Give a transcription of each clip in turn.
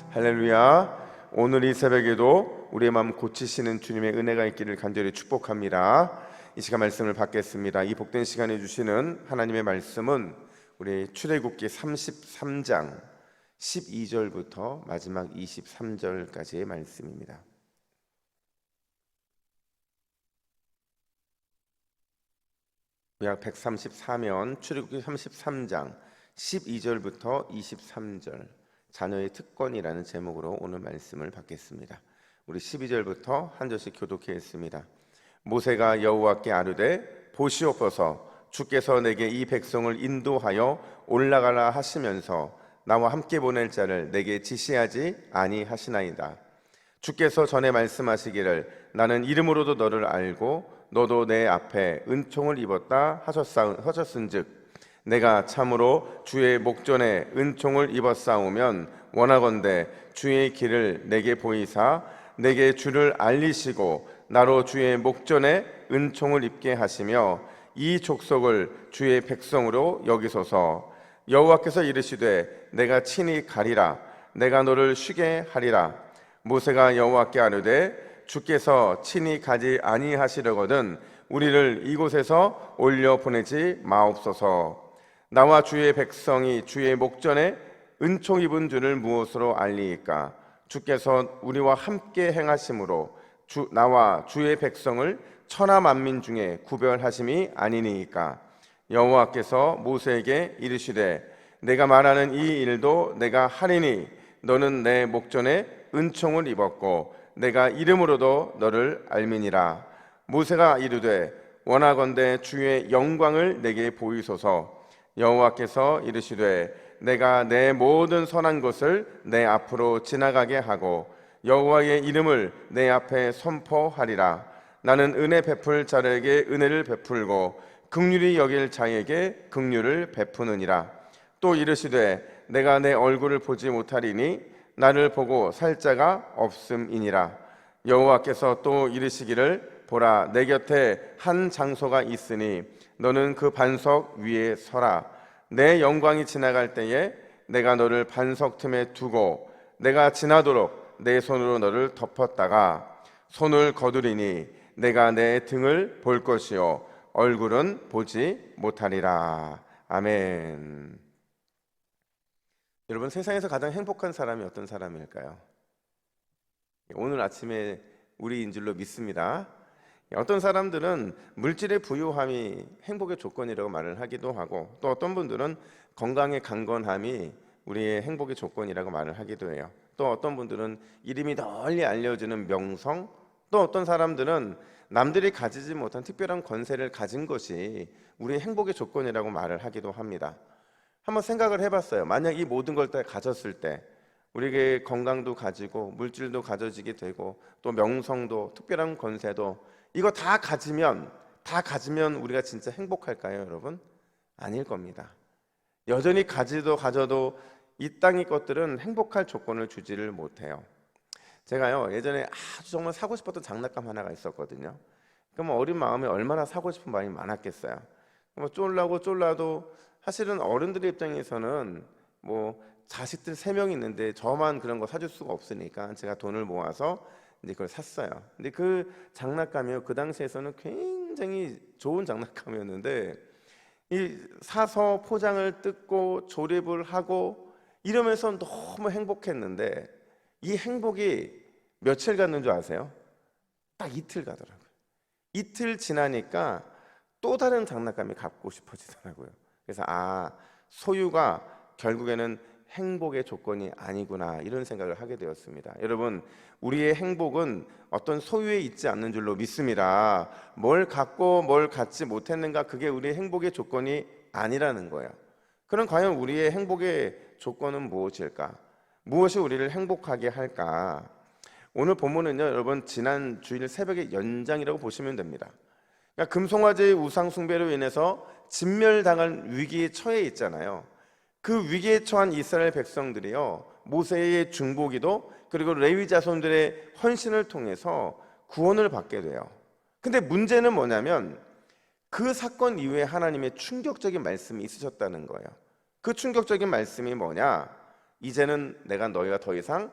할렐루야. 오늘 이 새벽에도 우리의 마음 고치시는 주님의 은혜가 있기를 간절히 축복합니다. 이 시간 말씀을 받겠습니다. 이 복된 시간에 주시는 하나님의 말씀은 우리 출애굽기 33장 12절부터 마지막 23절까지의 말씀입니다. 구약 134면 출애굽기 33장 12절부터 23절 자녀의 특권이라는 제목으로 오늘 말씀을 받겠습니다. 우리 12절부터 한 절씩 교독하겠습니다. 모세가 여호와께 아뢰되 보시옵소서 주께서 내게 이 백성을 인도하여 올라가라 하시면서 나와 함께 보낼 자를 내게 지시하지 아니하시나이다. 주께서 전에 말씀하시기를 나는 이름으로도 너를 알고 너도 내 앞에 은총을 입었다 하셨은즉 내가 참으로 주의 목전에 은총을 입었사오면 원하건대 주의 길을 내게 보이사 내게 주를 알리시고 나로 주의 목전에 은총을 입게 하시며 이 족속을 주의 백성으로 여기소서. 여호와께서 이르시되 내가 친히 가리라. 내가 너를 쉬게 하리라. 모세가 여호와께 아뢰되 주께서 친히 가지 아니하시려거든 우리를 이곳에서 올려 보내지 마옵소서. 나와 주의 백성이 주의 목전에 은총 입은 줄을 무엇으로 알리이까? 주께서 우리와 함께 행하심으로 나와 주의 백성을 천하 만민 중에 구별하심이 아니니이까? 여호와께서 모세에게 이르시되 내가 말하는 이 일도 내가 하리니 너는 내 목전에 은총을 입었고 내가 이름으로도 너를 알미니라. 모세가 이르되 원하건대 주의 영광을 내게 보이소서. 여호와께서 이르시되 내가 내 모든 선한 것을 내 앞으로 지나가게 하고 여호와의 이름을 내 앞에 선포하리라. 나는 은혜 베풀 자에게 은혜를 베풀고 긍휼히 여길 자에게 긍휼을 베푸느니라. 또 이르시되 내가 내 얼굴을 보지 못하리니 나를 보고 살 자가 없음이니라. 여호와께서 또 이르시기를 보라 내 곁에 한 장소가 있으니 너는 그 반석 위에 서라. 내 영광이 지나갈 때에 내가 너를 반석 틈에 두고 내가 지나도록 내 손으로 너를 덮었다가 손을 거두리니 내가 내 등을 볼 것이요 얼굴은 보지 못하리라. 아멘. 여러분, 세상에서 가장 행복한 사람이 어떤 사람일까요? 오늘 아침에 우리인 줄로 믿습니다. 어떤 사람들은 물질의 부유함이 행복의 조건이라고 말을 하기도 하고 또 어떤 분들은 건강의 강건함이 우리의 행복의 조건이라고 말을 하기도 해요. 또 어떤 분들은 이름이 널리 알려지는 명성, 또 어떤 사람들은 남들이 가지지 못한 특별한 권세를 가진 것이 우리의 행복의 조건이라고 말을 하기도 합니다. 한번 생각을 해봤어요. 만약 이 모든 걸 다 가졌을 때 우리에게 건강도 가지고 물질도 가져지게 되고 또 명성도 특별한 권세도 이거 다 가지면 우리가 진짜 행복할까요, 여러분? 아닐 겁니다. 여전히 가져도 이 땅의 것들은 행복할 조건을 주지를 못해요. 제가요 예전에 아주 정말 사고 싶었던 장난감 하나가 있었거든요. 그럼 어린 마음에 얼마나 사고 싶은 마음이 많았겠어요. 뭐 쫄라도 사실은 어른들의 입장에서는 뭐 자식들 3명 있는데 저만 그런 거 사줄 수가 없으니까 제가 돈을 모아서 이제 그걸 샀어요. 근데 그 장난감이요 그 당시에서는 굉장히 좋은 장난감이었는데 이 사서 포장을 뜯고 조립을 하고 이러면서 너무 행복했는데 이 행복이 며칠 갔는 줄 아세요? 딱 이틀 가더라고요. 이틀 지나니까 또 다른 장난감이 갖고 싶어지더라고요. 그래서 소유가 결국에는 행복의 조건이 아니구나 이런 생각을 하게 되었습니다. 여러분, 우리의 행복은 어떤 소유에 있지 않는 줄로 믿습니다. 뭘 갖고 뭘 갖지 못했는가 그게 우리의 행복의 조건이 아니라는 거예요. 그럼 과연 우리의 행복의 조건은 무엇일까? 무엇이 우리를 행복하게 할까? 오늘 본문은요 여러분 지난 주일 새벽의 연장이라고 보시면 됩니다. 그러니까 금송아지의 우상 숭배로 인해서 진멸당한 위기에 처해 있잖아요. 그 위기에 처한 이스라엘 백성들이요 모세의 중보기도 그리고 레위 자손들의 헌신을 통해서 구원을 받게 돼요. 근데 문제는 뭐냐면 그 사건 이후에 하나님의 충격적인 말씀이 있으셨다는 거예요. 그 충격적인 말씀이 뭐냐? 이제는 내가 너희와 더 이상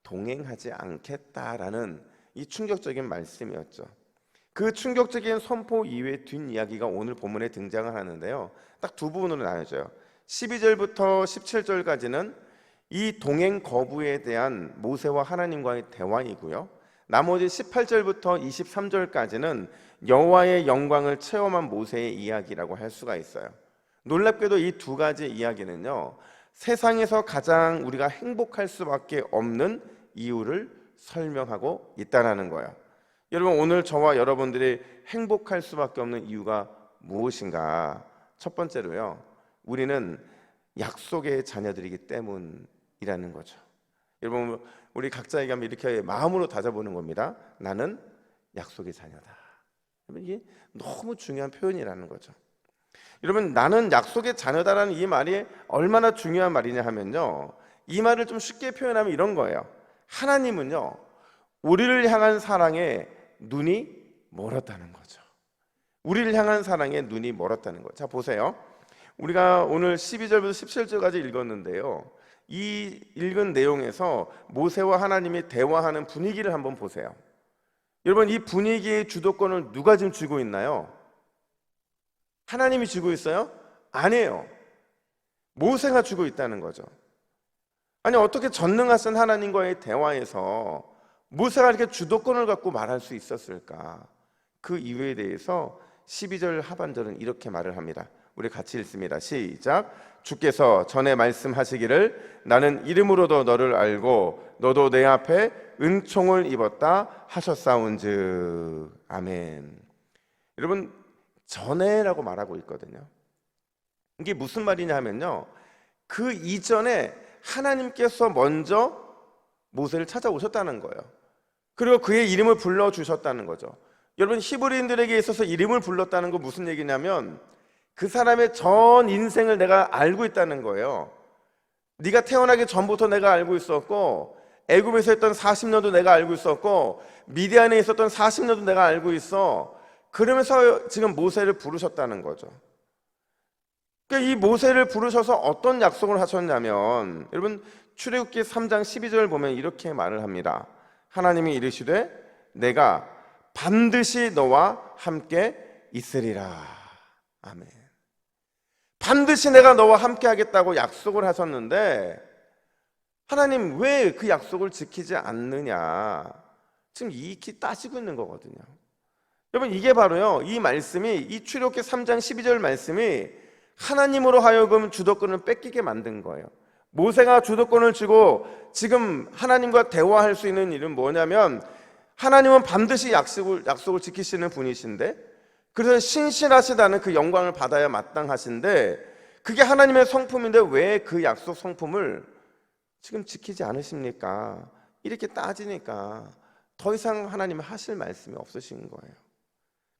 동행하지 않겠다라는 이 충격적인 말씀이었죠. 그 충격적인 선포 이후의 뒷이야기가 오늘 본문에 등장을 하는데요, 딱 두 부분으로 나눠져요. 12절부터 17절까지는 이 동행 거부에 대한 모세와 하나님과의 대화이고요, 나머지 18절부터 23절까지는 여호와의 영광을 체험한 모세의 이야기라고 할 수가 있어요. 놀랍게도 이 두 가지 이야기는요, 세상에서 가장 우리가 행복할 수밖에 없는 이유를 설명하고 있다는 거예요. 여러분, 오늘 저와 여러분들이 행복할 수밖에 없는 이유가 무엇인가? 첫 번째로요, 우리는 약속의 자녀들이기 때문이라는 거죠. 여러분, 우리 각자에게 한번 이렇게 마음으로 다져보는 겁니다. 나는 약속의 자녀다. 이게 너무 중요한 표현이라는 거죠. 여러분, 나는 약속의 자녀다라는 이 말이 얼마나 중요한 말이냐 하면요, 이 말을 좀 쉽게 표현하면 이런 거예요. 하나님은요, 우리를 향한 사랑에 눈이 멀었다는 거죠. 우리를 향한 사랑에 눈이 멀었다는 거죠. 자, 보세요. 우리가 오늘 12절부터 17절까지 읽었는데요, 이 읽은 내용에서 모세와 하나님이 대화하는 분위기를 한번 보세요. 여러분, 이 분위기의 주도권을 누가 지금 쥐고 있나요? 하나님이 쥐고 있어요? 아니에요. 모세가 쥐고 있다는 거죠. 아니, 어떻게 전능하신 하나님과의 대화에서 모세가 이렇게 주도권을 갖고 말할 수 있었을까? 그 이유에 대해서 12절 하반절은 이렇게 말을 합니다. 우리 같이 읽습니다. 시작. 주께서 전에 말씀하시기를 나는 이름으로도 너를 알고 너도 내 앞에 은총을 입었다 하셨사온즉. 아멘. 여러분, 전에라고 말하고 있거든요. 이게 무슨 말이냐 하면요, 그 이전에 하나님께서 먼저 모세를 찾아오셨다는 거예요. 그리고 그의 이름을 불러주셨다는 거죠. 여러분, 히브리인들에게 있어서 이름을 불렀다는 건 무슨 얘기냐면 그 사람의 전 인생을 내가 알고 있다는 거예요. 네가 태어나기 전부터 내가 알고 있었고, 애굽에서 했던 40년도 내가 알고 있었고, 미디안에 있었던 40년도 내가 알고 있어. 그러면서 지금 모세를 부르셨다는 거죠. 그러니까 이 모세를 부르셔서 어떤 약속을 하셨냐면, 여러분, 출애굽기 3장 12절 보면 이렇게 말을 합니다. 하나님이 이르시되 내가 반드시 너와 함께 있으리라. 아멘. 반드시 내가 너와 함께 하겠다고 약속을 하셨는데 하나님 왜 그 약속을 지키지 않느냐, 지금 이익히 따지고 있는 거거든요. 여러분, 이게 바로요, 이 말씀이, 이 출애굽기 3장 12절 말씀이 하나님으로 하여금 주도권을 뺏기게 만든 거예요. 모세가 주도권을 쥐고 지금 하나님과 대화할 수 있는 일은 뭐냐면, 하나님은 반드시 약속을 지키시는 분이신데, 그래서 신실하시다는 그 영광을 받아야 마땅하신데, 그게 하나님의 성품인데 왜 그 약속 성품을 지금 지키지 않으십니까? 이렇게 따지니까 더 이상 하나님은 하실 말씀이 없으신 거예요.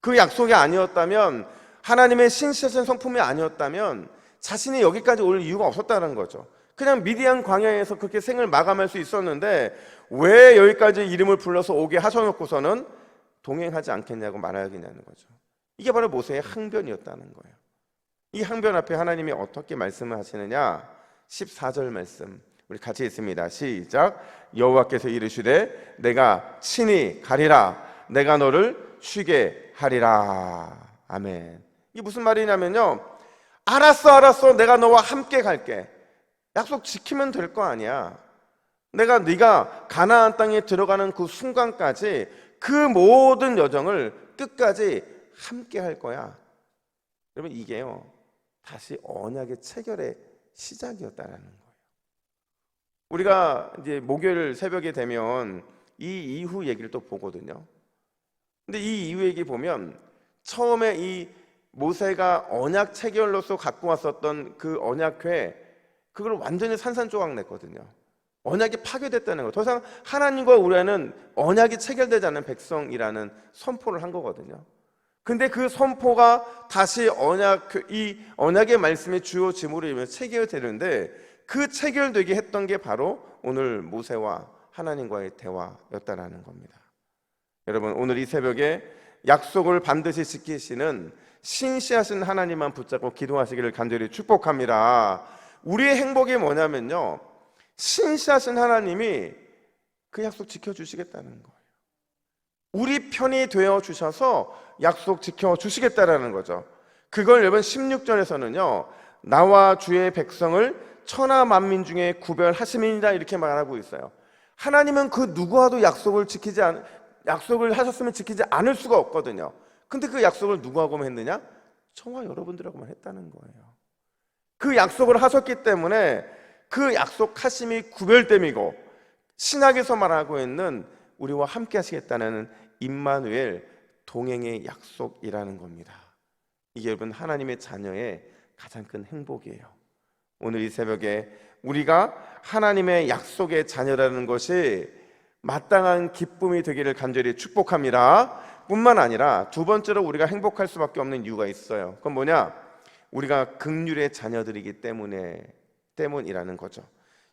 그 약속이 아니었다면, 하나님의 신실하신 성품이 아니었다면 자신이 여기까지 올 이유가 없었다는 거죠. 그냥 미디안 광야에서 그렇게 생을 마감할 수 있었는데 왜 여기까지 이름을 불러서 오게 하셔놓고서는 동행하지 않겠냐고 말하겠냐는 거죠. 이게 바로 모세의 항변이었다는 거예요. 이 항변 앞에 하나님이 어떻게 말씀을 하시느냐, 14절 말씀 우리 같이 읽습니다. 시작. 여호와께서 이르시되 내가 친히 가리라, 내가 너를 쉬게 하리라. 아멘. 이게 무슨 말이냐면요, 알았어, 내가 너와 함께 갈게. 약속 지키면 될 거 아니야. 네가 가나안 땅에 들어가는 그 순간까지 그 모든 여정을 끝까지 함께 할 거야. 여러분, 이게요, 다시 언약의 체결의 시작이었다는 거예요. 우리가 이제 목요일 새벽에 되면 이 이후 얘기를 또 보거든요. 근데 이 이후 얘기 보면 처음에 이 모세가 언약 체결로서 갖고 왔었던 그 언약회, 그걸 완전히 산산조각 냈거든요. 언약이 파괴됐다는 거. 더 이상 하나님과 우리는 언약이 체결되지 않는 백성이라는 선포를 한 거거든요. 근데 그 선포가 다시 이 언약의 말씀의 주요 지물로 인해 체결되는데, 그 체결되게 했던 게 바로 오늘 모세와 하나님과의 대화였다라는 겁니다. 여러분, 오늘 이 새벽에 약속을 반드시 지키시는 신실하신 하나님만 붙잡고 기도하시기를 간절히 축복합니다. 우리의 행복이 뭐냐면요, 신실하신 하나님이 그 약속 지켜주시겠다는 거예요. 우리 편이 되어 주셔서 약속 지켜주시겠다라는 거죠. 그걸 여러분 16절에서는요, 나와 주의 백성을 천하 만민 중에 구별하심이니라 이렇게 말하고 있어요. 하나님은 그 누구와도 약속을 하셨으면 지키지 않을 수가 없거든요. 근데 그 약속을 누구하고만 했느냐? 저와 여러분들하고만 했다는 거예요. 그 약속을 하셨기 때문에 그 약속하심이 구별됨이고, 신약에서 말하고 있는 우리와 함께 하시겠다는 임마누엘, 동행의 약속이라는 겁니다. 이게 여러분 하나님의 자녀의 가장 큰 행복이에요. 오늘 이 새벽에 우리가 하나님의 약속의 자녀라는 것이 마땅한 기쁨이 되기를 간절히 축복합니다. 뿐만 아니라 두 번째로 우리가 행복할 수밖에 없는 이유가 있어요. 그건 뭐냐? 우리가 긍휼의 자녀들이기 때문이라는 거죠.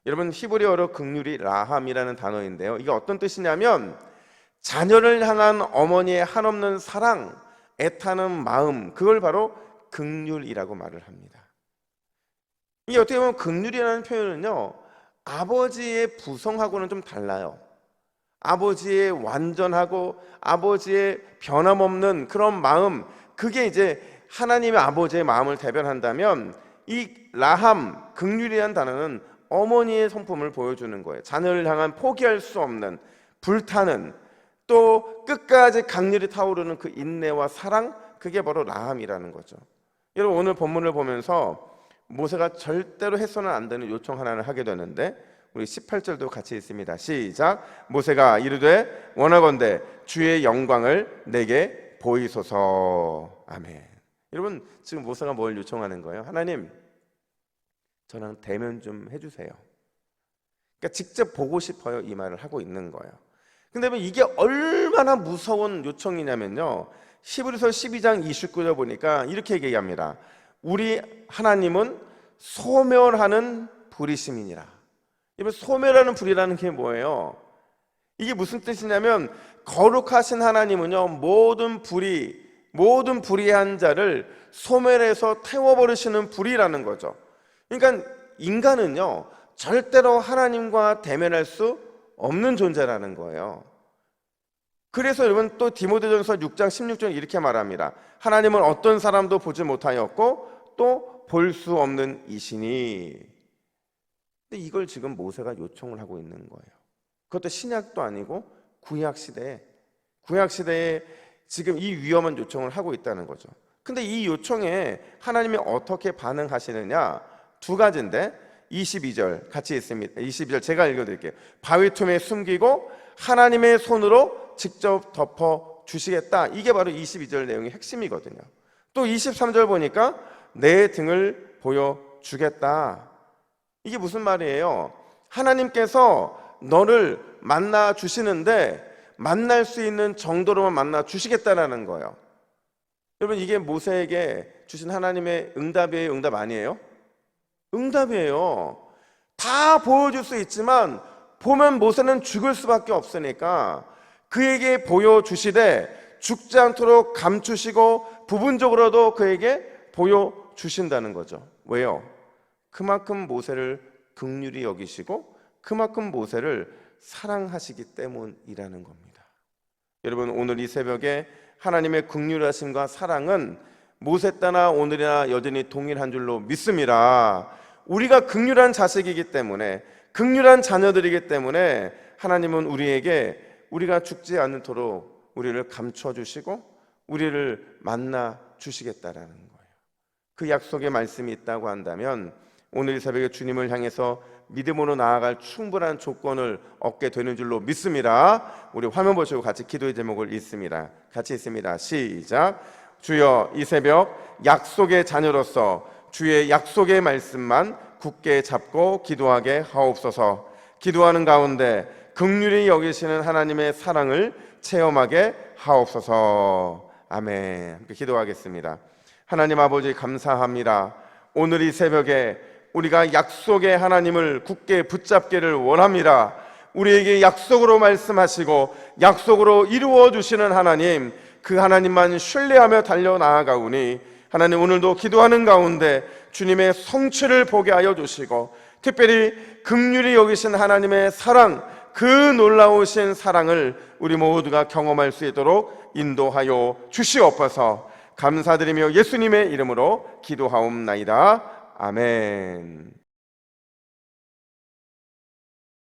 여러분 히브리어로 긍휼이 라함이라는 단어인데요, 이게 어떤 뜻이냐면 자녀를 향한 어머니의 한없는 사랑, 애타는 마음, 그걸 바로 긍휼이라고 말을 합니다. 이게 어떻게 보면 긍휼이라는 표현은요, 아버지의 부성하고는 좀 달라요. 아버지의 완전하고 아버지의 변함없는 그런 마음, 그게 이제 하나님의 아버지의 마음을 대변한다면, 이 라함, 긍휼이라는 단어는 어머니의 성품을 보여주는 거예요. 자녀를 향한 포기할 수 없는, 불타는, 또 끝까지 강렬히 타오르는 그 인내와 사랑, 그게 바로 라함이라는 거죠. 여러분 오늘 본문을 보면서 모세가 절대로 해서는 안 되는 요청 하나를 하게 되는데, 우리 18절도 같이 있습니다. 시작. 모세가 이르되 원하건대 주의 영광을 내게 보이소서. 아멘. 여러분 지금 모세가 뭘 요청하는 거예요? 하나님, 저랑 대면 좀 해주세요. 그러니까 직접 보고 싶어요, 이 말을 하고 있는 거예요. 근데 이게 얼마나 무서운 요청이냐면요, 히브리서 12장 29절 보니까 이렇게 얘기합니다. 우리 하나님은 소멸하는 불이심이니라. 여러분 소멸하는 불이라는 게 뭐예요? 이게 무슨 뜻이냐면, 거룩하신 하나님은요, 모든 불의한 자를 소멸해서 태워버리시는 불이라는 거죠. 그러니까 인간은요 절대로 하나님과 대면할 수 없는 존재라는 거예요. 그래서 여러분 또 디모데전서 6장 16절 이렇게 말합니다. 하나님은 어떤 사람도 보지 못하였고 또 볼 수 없는 이시니. 근데 이걸 지금 모세가 요청을 하고 있는 거예요. 그것도 신약도 아니고 구약 시대에 지금 이 위험한 요청을 하고 있다는 거죠. 근데 이 요청에 하나님이 어떻게 반응하시느냐? 두 가지인데 22절 같이 있습니다. 22절 제가 읽어드릴게요. 바위 틈에 숨기고 하나님의 손으로 직접 덮어 주시겠다. 이게 바로 22절 내용의 핵심이거든요. 또 23절 보니까 내 등을 보여주겠다. 이게 무슨 말이에요? 하나님께서 너를 만나 주시는데 만날 수 있는 정도로만 만나 주시겠다라는 거예요. 여러분 이게 모세에게 주신 하나님의 응답이에요? 응답 아니에요? 응답이에요. 다 보여줄 수 있지만 보면 모세는 죽을 수밖에 없으니까 그에게 보여주시되 죽지 않도록 감추시고 부분적으로도 그에게 보여주신다는 거죠. 왜요? 그만큼 모세를 긍휼히 여기시고 그만큼 모세를 사랑하시기 때문이라는 겁니다. 여러분 오늘 이 새벽에 하나님의 긍휼하심과 사랑은 모세 때나 오늘이나 여전히 동일한 줄로 믿습니다. 우리가 긍휼한 자식이기 때문에, 긍휼한 자녀들이기 때문에 하나님은 우리에게 우리가 죽지 않도록 우리를 감춰주시고 우리를 만나 주시겠다라는 거예요. 그 약속의 말씀이 있다고 한다면 오늘 이 새벽에 주님을 향해서 믿음으로 나아갈 충분한 조건을 얻게 되는 줄로 믿습니다. 우리 화면 보시고 같이 기도의 제목을 읽습니다. 같이 읽습니다. 시작. 주여 이 새벽 약속의 자녀로서 주의 약속의 말씀만 굳게 잡고 기도하게 하옵소서. 기도하는 가운데 긍휼히 여기시는 하나님의 사랑을 체험하게 하옵소서. 아멘. 함께 기도하겠습니다. 하나님 아버지 감사합니다. 오늘 이 새벽에 우리가 약속의 하나님을 굳게 붙잡기를 원합니다. 우리에게 약속으로 말씀하시고 약속으로 이루어 주시는 하나님, 그 하나님만 신뢰하며 달려나아가오니 하나님 오늘도 기도하는 가운데 주님의 성취를 보게 하여 주시고 특별히 긍휼히 여기신 하나님의 사랑, 그 놀라우신 사랑을 우리 모두가 경험할 수 있도록 인도하여 주시옵소서. 감사드리며 예수님의 이름으로 기도하옵나이다. 아멘.